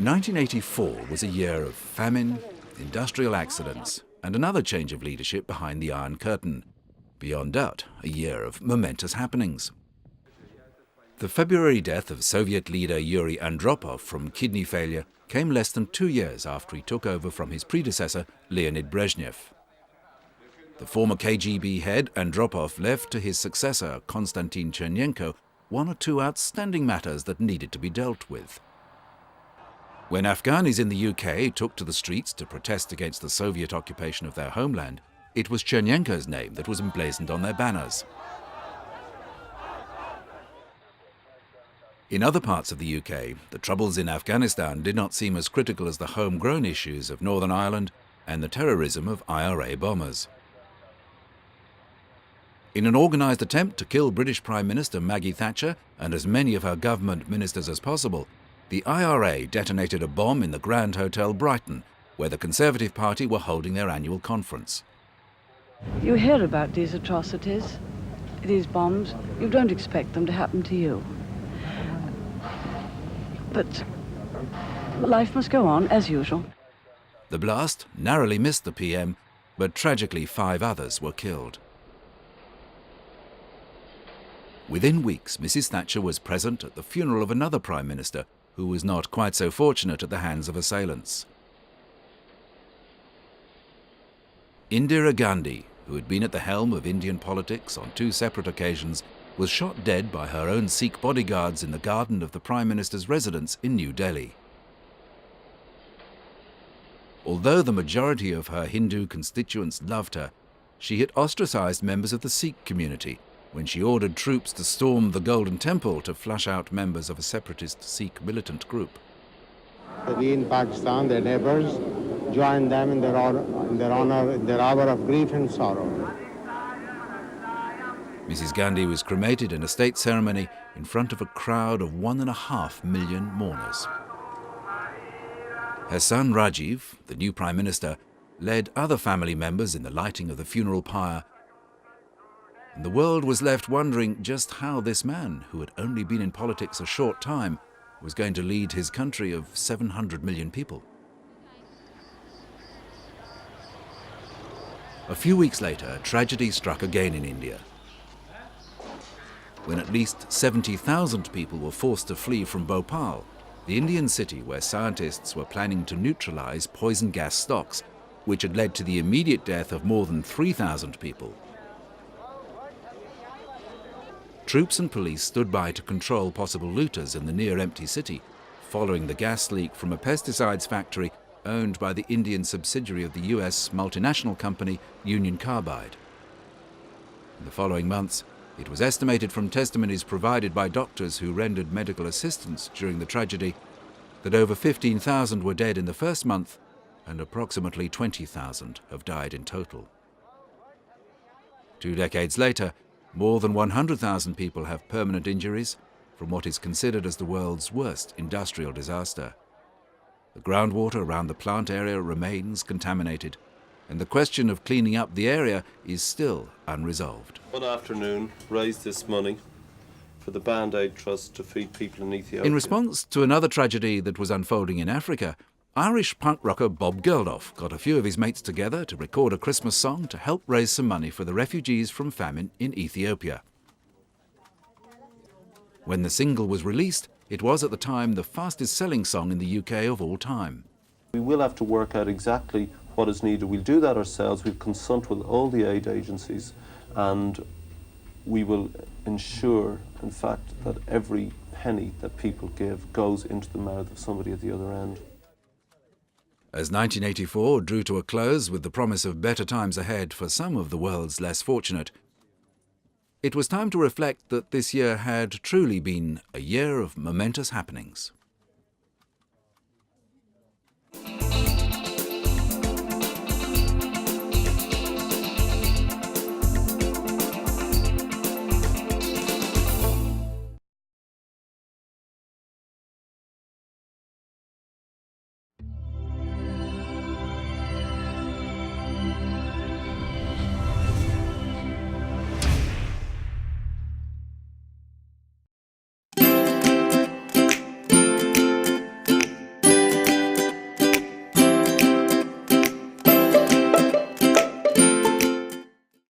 1984 was a year of famine, industrial accidents, and another change of leadership behind the Iron Curtain. Beyond doubt, a year of momentous happenings. The February death of Soviet leader Yuri Andropov from kidney failure came less than 2 years after he took over from his predecessor, Leonid Brezhnev. The former KGB head, Andropov, left to his successor, Konstantin Chernenko, one or two outstanding matters that needed to be dealt with. When Afghanis in the UK took to the streets to protest against the Soviet occupation of their homeland, it was Chernenko's name that was emblazoned on their banners. In other parts of the UK, the troubles in Afghanistan did not seem as critical as the homegrown issues of Northern Ireland and the terrorism of IRA bombers. In an organised attempt to kill British Prime Minister Maggie Thatcher and as many of her government ministers as possible, the IRA detonated a bomb in the Grand Hotel Brighton, where the Conservative Party were holding their annual conference. You hear about these atrocities, these bombs. You don't expect them to happen to you. But life must go on, as usual. The blast narrowly missed the PM, but tragically 5 others were killed. Within weeks, Mrs. Thatcher was present at the funeral of another Prime Minister who was not quite so fortunate at the hands of assailants. Indira Gandhi, who had been at the helm of Indian politics on 2 separate occasions, was shot dead by her own Sikh bodyguards in the garden of the Prime Minister's residence in New Delhi. Although the majority of her Hindu constituents loved her, she had ostracized members of the Sikh community when she ordered troops to storm the Golden Temple to flush out members of a separatist Sikh militant group. We in Pakistan, their neighbors, joined them in their hour of grief and sorrow. Mrs. Gandhi was cremated in a state ceremony in front of a crowd of 1.5 million mourners. Her son Rajiv, the new Prime Minister, led other family members in the lighting of the funeral pyre, and the world was left wondering just how this man, who had only been in politics a short time, was going to lead his country of 700 million people. A few weeks later, tragedy struck again in India, when at least 70,000 people were forced to flee from Bhopal, the Indian city where scientists were planning to neutralize poison gas stocks, which had led to the immediate death of more than 3,000 people. Troops and police stood by to control possible looters in the near-empty city, following the gas leak from a pesticides factory owned by the Indian subsidiary of the US multinational company Union Carbide. In the following months, it was estimated from testimonies provided by doctors who rendered medical assistance during the tragedy that over 15,000 were dead in the first month and approximately 20,000 have died in total. 2 decades later, more than 100,000 people have permanent injuries from what is considered as the world's worst industrial disaster. The groundwater around the plant area remains contaminated, and the question of cleaning up the area is still unresolved. One afternoon, raised this money for the Band-Aid Trust to feed people in Ethiopia. In response to another tragedy that was unfolding in Africa, Irish punk rocker Bob Geldof got a few of his mates together to record a Christmas song to help raise some money for the refugees from famine in Ethiopia. When the single was released, it was at the time the fastest-selling song in the UK of all time. We will have to work out exactly what is needed. We'll do that ourselves. We'll consult with all the aid agencies, and we will ensure, in fact, that every penny that people give goes into the mouth of somebody at the other end. As 1984 drew to a close with the promise of better times ahead for some of the world's less fortunate, it was time to reflect that this year had truly been a year of momentous happenings.